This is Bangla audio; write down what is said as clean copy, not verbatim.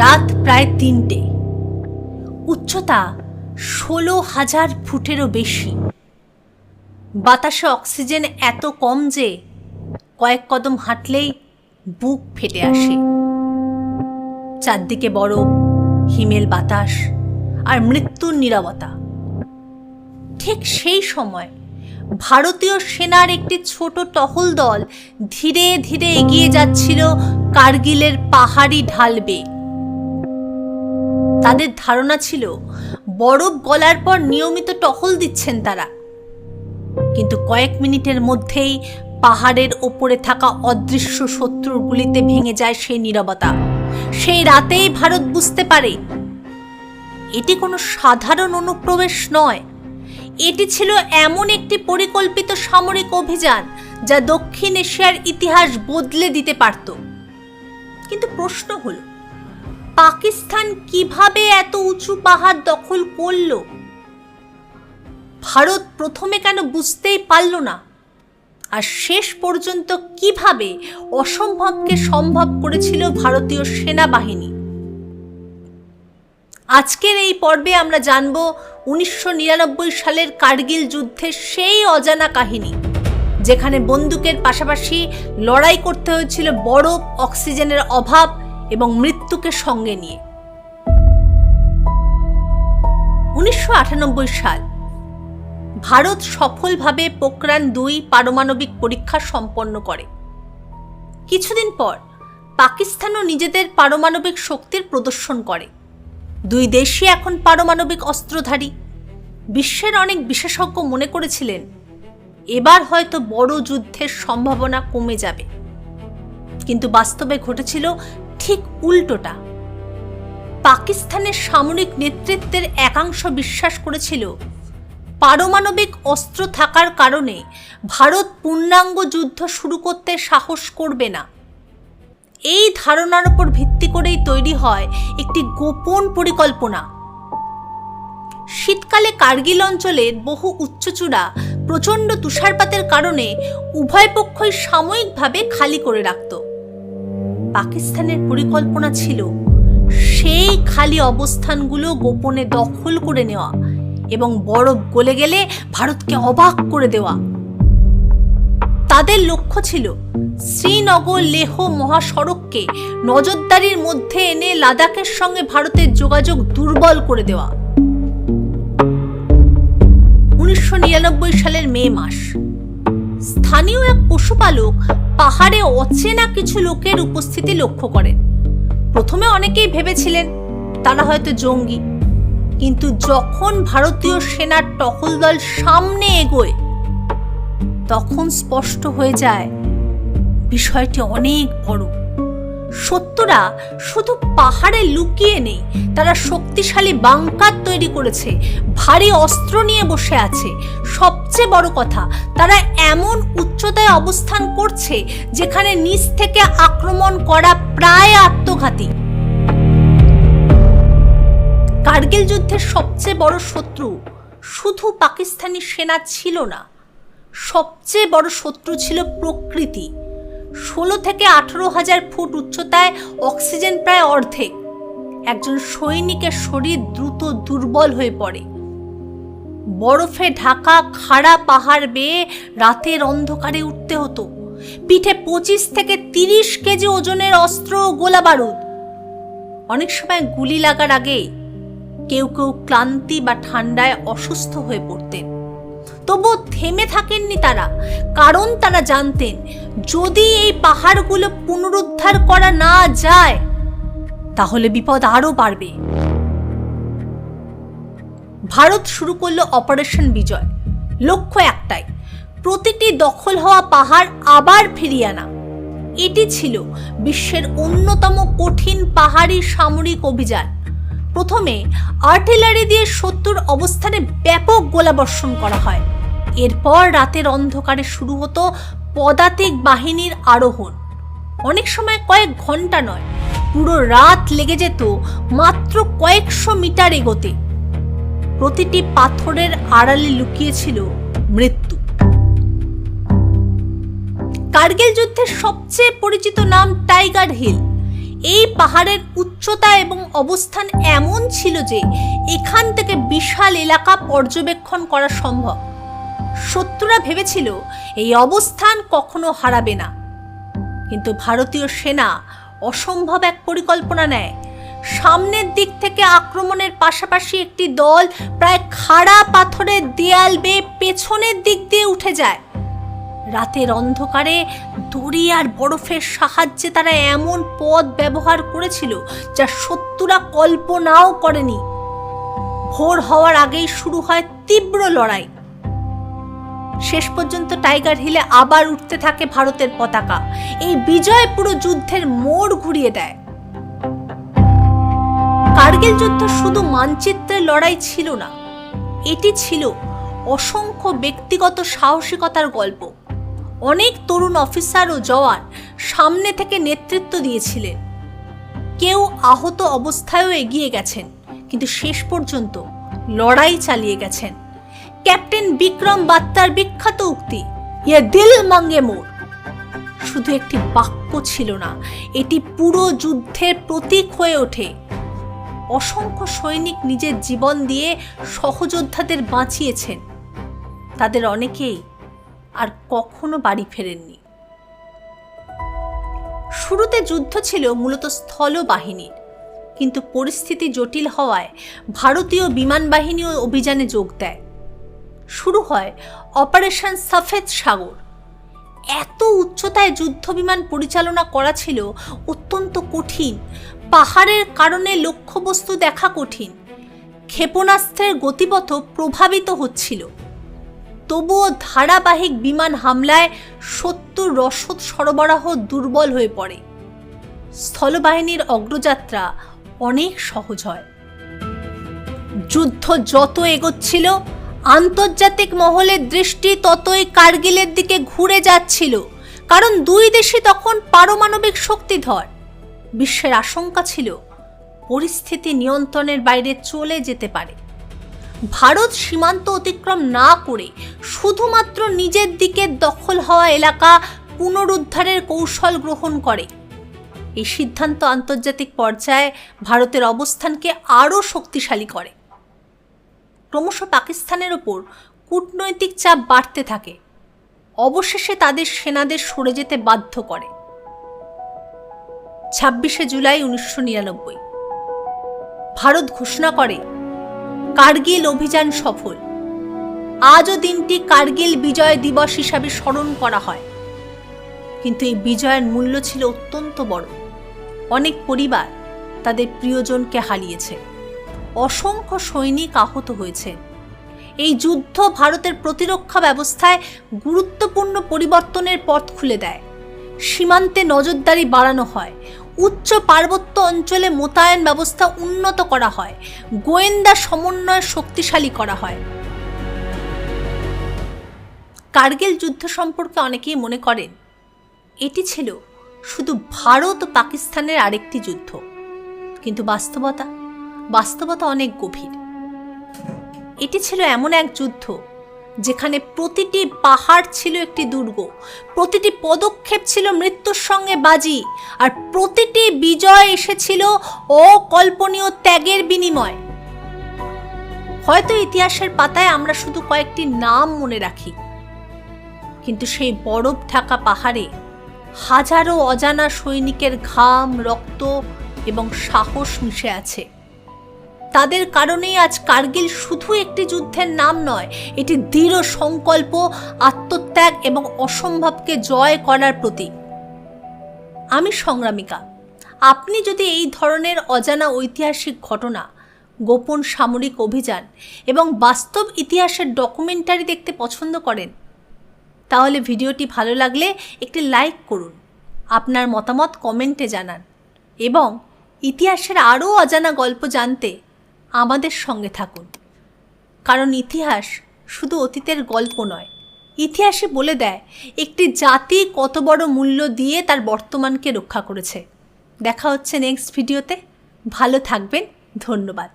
রাত প্রায় ৩টে। উচ্চতা ১৬,০০০ ফুটেরও বেশি। বাতাসে অক্সিজেন এত কম যে কয়েক কদম হাঁটলেই বুক ফেটে আসে। চারদিকে বরফ, হিমেল বাতাস আর মৃত্যুর নীরবতা। ঠিক সেই সময় ভারতীয় সেনার একটি ছোট টহল দল ধীরে ধীরে এগিয়ে যাচ্ছিল কার্গিলের পাহাড়ি ঢাল বেয়ে। তাদের ধারণা ছিল বরফ গলার পর নিয়মিত টহল দিচ্ছেন তারা, কিন্তু কয়েক মিনিটের মধ্যেই পাহাড়ের ওপরে থাকা অদৃশ্য শত্রুর গুলিতে ভেঙে যায় সেই নীরবতা। সেই রাতেই ভারত বুঝতে পারে এটি কোনো সাধারণ অনুপ্রবেশ নয়, এটি ছিল এমন একটি পরিকল্পিত সামরিক অভিযান যা দক্ষিণ এশিয়ার ইতিহাস বদলে দিতে পারত। কিন্তু প্রশ্ন হলো, পাকিস্তান কিভাবে এত উঁচু পাহাড় দখল করল? ভারত প্রথমে কেন বুঝতেই পারল না? আর শেষ পর্যন্ত কিভাবে অসম্ভবকে সম্ভব করেছিল ভারতীয় সেনাবাহিনী? আজকের এই পর্বে আমরা জানব ১৯৯৯ সালের কার্গিল যুদ্ধের সেই অজানা কাহিনী, যেখানে বন্দুকের পাশাপাশি লড়াই করতে হয়েছিল বরফ, অক্সিজেনের অভাব এবং মৃত্যুকে সঙ্গে নিয়ে। ১৯৯৮ সাল ভারত সফলভাবে পোখরান-২ পারমাণবিক পরীক্ষা সম্পন্ন করে। কিছুদিন পর পাকিস্তানও নিজেদের পারমাণবিক শক্তির প্রদর্শন করে। দুই দেশই এখন পারমাণবিক অস্ত্রধারী। বিশ্বের অনেক বিশেষজ্ঞ মনে করেছিলেন এবার হয়তো বড় যুদ্ধের সম্ভাবনা কমে যাবে, কিন্তু বাস্তবে ঘটেছিল ঠিক উল্টোটা। পাকিস্তানের সামরিক নেতৃত্বের একাংশ বিশ্বাস করেছিল পারমাণবিক অস্ত্র থাকার কারণে ভারত পূর্ণাঙ্গ যুদ্ধ শুরু করতে সাহস করবে না। এই ধারণার উপর ভিত্তি করেই তৈরি হয় একটি গোপন পরিকল্পনা। শীতকালে কার্গিল অঞ্চলের বহু উচ্চচূড়া প্রচণ্ড তুষারপাতের কারণে উভয় পক্ষই সাময়িকভাবে খালি করে রাখত। পাকিস্তানের পরিকল্পনা ছিল সেই খালি অবস্থানগুলো গোপনে দখল করে নেওয়া এবং বরফ গলে গেলে ভারতকে অবাক করে দেওয়া। তাদের লক্ষ্য ছিল শ্রীনগর লেহ মহাসড়ককে নজরদারির মধ্যে এনে লাদাখের সঙ্গে ভারতের যোগাযোগ দুর্বল করে দেওয়া। ১৯৯৯ সালের মে মাস, স্থানীয় এক পশুপালক পাহাড়ে অচেনা কিছু লোকের উপস্থিতি লক্ষ্য করেন। প্রথমে অনেকেই ভেবেছিলেন তারা হয়তো জঙ্গি, কিন্তু যখন ভারতীয় সেনার টহল দল সামনে এগোয় তখন স্পষ্ট হয়ে যায় বিষয়টি অনেক বড়। শত্রুরা শুধু পাহাড়ে লুকিয়ে নেই, তারা শক্তিশালী বাংকার তৈরি করেছে, ভারী অস্ত্র নিয়ে বসে আছে। সবচেয়ে বড় কথা, তারা এমন উচ্চতায় অবস্থান করছে যেখানে নিচ থেকে আক্রমণ করা প্রায় আত্মঘাতী। কার্গিল যুদ্ধের সবচেয়ে বড় শত্রু শুধু পাকিস্তানি সেনা ছিল না, সবচেয়ে বড় শত্রু ছিল প্রকৃতি। ১৬ থেকে ১৮,০০০ ফুট উচ্চতায় অক্সিজেন প্রায় অর্ধেক। একজন সৈনিকের শরীর দ্রুত দুর্বল হয়ে পড়ে। বরফে ঢাকা খাড়া পাহাড় বেয়ে রাতের অন্ধকারে উঠতে হতো। পিঠে ২৫ থেকে ৩০ কেজি ওজনের অস্ত্র ও গোলা বারুদ। অনেক সময় গুলি লাগার আগে কেউ কেউ ক্লান্তি বা ঠান্ডায় অসুস্থ হয়ে পড়তেন। তবু থেমে থাকেননি তারা, কারণ তারা জানতেন যদি এই পাহাড়গুলো পুনরুদ্ধার করা না যায় তাহলে বিপদ আরো বাড়বে। ভারত শুরু করলো অপারেশন বিজয়। লক্ষ্য একটাই, প্রতিটি দখল হওয়া পাহাড় আবার ফিরিয়ে আনা। এটি ছিল বিশ্বের অন্যতম কঠিন পাহাড়ি সামরিক অভিযান। প্রথমে আর্টিলারি দিয়ে শত্রুর অবস্থানে ব্যাপক গোলাবর্ষণ করা হয়। এরপর রাতের অন্ধকারে শুরু হতো পদাতিক বাহিনীর আরোহণ। অনেক সময় কয়েক ঘন্টা নয়, পুরো রাত লেগে যেত মাত্র কয়েকশো মিটার এগোতে। প্রতিটি পাথরের আড়ালে লুকিয়েছিল মৃত্যু। কার্গিল যুদ্ধের সবচেয়ে পরিচিত নাম টাইগার হিল। এই পাহাড়ের উচ্চতা এবং অবস্থান এমন ছিল যে এখান থেকে বিশাল এলাকা পর্যবেক্ষণ করা সম্ভব। শত্রুরা ভেবেছিল এই অবস্থান কখনো হারাবে না, কিন্তু ভারতীয় সেনা অসম্ভব এক পরিকল্পনা নেয়। সামনের দিক থেকে আক্রমণের পাশাপাশি একটি দল প্রায় খাড়া পাথরের দেয়াল বেয়ে পেছনের দিক দিয়ে উঠে যায়। রাতের অন্ধকারে দড়ি আর বরফের সাহায্যে তারা এমন পথ ব্যবহার করেছিল যা শত্রুরা কল্পনাও করেনি। ভোর হওয়ার আগেই শুরু হয় তীব্র লড়াই। শেষ পর্যন্ত টাইগার হিলে আবার উঠতে থাকে ভারতের পতাকা। এই বিজয় পুরো যুদ্ধের মোড় ঘুরিয়ে দেয়। কার্গিল যুদ্ধ শুধু মানচিত্রের লড়াই ছিল না, এটি ছিল অসংখ্য ব্যক্তিগত সাহসিকতার গল্প। অনেক তরুণ অফিসার ও জওয়ান সামনে থেকে নেতৃত্ব দিয়েছিলেন। কেউ আহত অবস্থায়ও এগিয়ে গেছেন, কিন্তু শেষ পর্যন্ত লড়াই চালিয়ে গেছেন। ক্যাপ্টেন বিক্রম বাত্রার বিখ্যাত উক্তি, "ইয়ে দিল মাঙ্গে মোর" শুধু একটি বাক্য ছিল না, এটি পুরো যুদ্ধের প্রতীক হয়ে ওঠে। অসংখ্য সৈনিক নিজের জীবন দিয়ে সহযোদ্ধাদের বাঁচিয়েছেন। তাদের অনেকেই আর কখনো বাড়ি ফেরেননি। শুরুতে যুদ্ধ ছিল মূলত স্থল বাহিনীর, কিন্তু পরিস্থিতি জটিল হওয়ায় ভারতীয় বিমান বাহিনীও অভিযানে যোগ দেয়। শুরু হয় অপারেশন সফেদ সাগর। এত উচ্চতায় যুদ্ধ বিমান পরিচালনা করা ছিল অত্যন্ত কঠিন। পাহাড়ের কারণে লক্ষ্যবস্তু দেখা কঠিন। ক্ষেপণাস্ত্রের গতিপথ প্রভাবিত হচ্ছিল। তবুও ধারাবাহিক বিমান হামলায় শত্রুর রসদ সরবরাহ দুর্বল হয়ে পড়ে। স্থলবাহিনীর অগ্রযাত্রা অনেক সহজ হয়। যুদ্ধ যত এগোচ্ছিল, আন্তর্জাতিক মহলের দৃষ্টি ততই কার্গিলের দিকে ঘুরে যাচ্ছিল, কারণ দুই দেশই তখন পারমাণবিক শক্তিধর। বিশ্বের আশঙ্কা ছিল পরিস্থিতি নিয়ন্ত্রণের বাইরে চলে যেতে পারে। ভারত সীমান্ত অতিক্রম না করে শুধুমাত্র নিজের দিকে দখল হওয়া এলাকা পুনরুদ্ধারের কৌশল গ্রহণ করে। এই সিদ্ধান্ত আন্তর্জাতিক পর্যায়ে ভারতের অবস্থানকে আরও শক্তিশালী করে। ক্রমশ পাকিস্তানের ওপর কূটনৈতিক চাপ বাড়তে থাকে। অবশেষে তাদের সেনাদের সরে যেতে বাধ্য করে। 26শে জুলাই 1999 ভারত ঘোষণা করে কার্গিল অভিযান সফল। আজও দিনটি কার্গিল বিজয় দিবস হিসাবে স্মরণ করা হয়। কিন্তু এই বিজয়ের মূল্য ছিল অত্যন্ত বড়। অনেক পরিবার তাদের প্রিয়জনকে হারিয়েছে, অসংখ্য সৈনিক আহত হয়েছে। এই যুদ্ধ ভারতের প্রতিরক্ষা ব্যবস্থায় গুরুত্বপূর্ণ পরিবর্তনের পথ খুলে দেয়। সীমান্তে নজরদারি বাড়ানো হয়, উচ্চ পার্বত্য অঞ্চলে মোতায়েন ব্যবস্থা উন্নত করা হয়, গোয়েন্দা সমন্বয় শক্তিশালী করা হয়। কার্গিল যুদ্ধ সম্পর্কে অনেকেই মনে করেন এটি ছিল শুধু ভারত ও পাকিস্তানের আরেকটি যুদ্ধ, কিন্তু বাস্তবতা অনেক গভীর। এটি ছিল এমন এক যুদ্ধ যেখানে প্রতিটি পাহাড় ছিল একটি দুর্গ, প্রতিটি পদক্ষেপ ছিল মৃত্যুর সঙ্গে বাজি, আর প্রতিটি বিজয় এসেছিল অকল্পনীয় ত্যাগের বিনিময়। হয়তো ইতিহাসের পাতায় আমরা শুধু কয়েকটি নাম মনে রাখি, কিন্তু সেই বরফ ঢাকা পাহাড়ে হাজারো অজানা সৈনিকের ঘাম, রক্ত এবং সাহস মিশে আছে। তাদের কারণেই আজ কার্গিল শুধু একটি যুদ্ধের নাম নয়, এটি দৃঢ় সংকল্প, আত্মত্যাগ এবং অসম্ভবকে জয় করার প্রতীক। আমি সংগ্রামিকা। আপনি যদি এই ধরনের অজানা ঐতিহাসিক ঘটনা, গোপন সামরিক অভিযান এবং বাস্তব ইতিহাসের ডকুমেন্টারি দেখতে পছন্দ করেন, তাহলে ভিডিওটি ভালো লাগলে একটি লাইক করুন, আপনার মতামত কমেন্টে জানান এবং ইতিহাসের আরও অজানা গল্প জানতে আমাদের সঙ্গে থাকুন। কারণ ইতিহাস শুধু অতীতের গল্প নয়, ইতিহাসই বলে দেয় একটি জাতি কত বড় মূল্য দিয়ে তার বর্তমানকে রক্ষা করেছে। দেখা হচ্ছে নেক্সট ভিডিওতে। ভালো থাকবেন। ধন্যবাদ।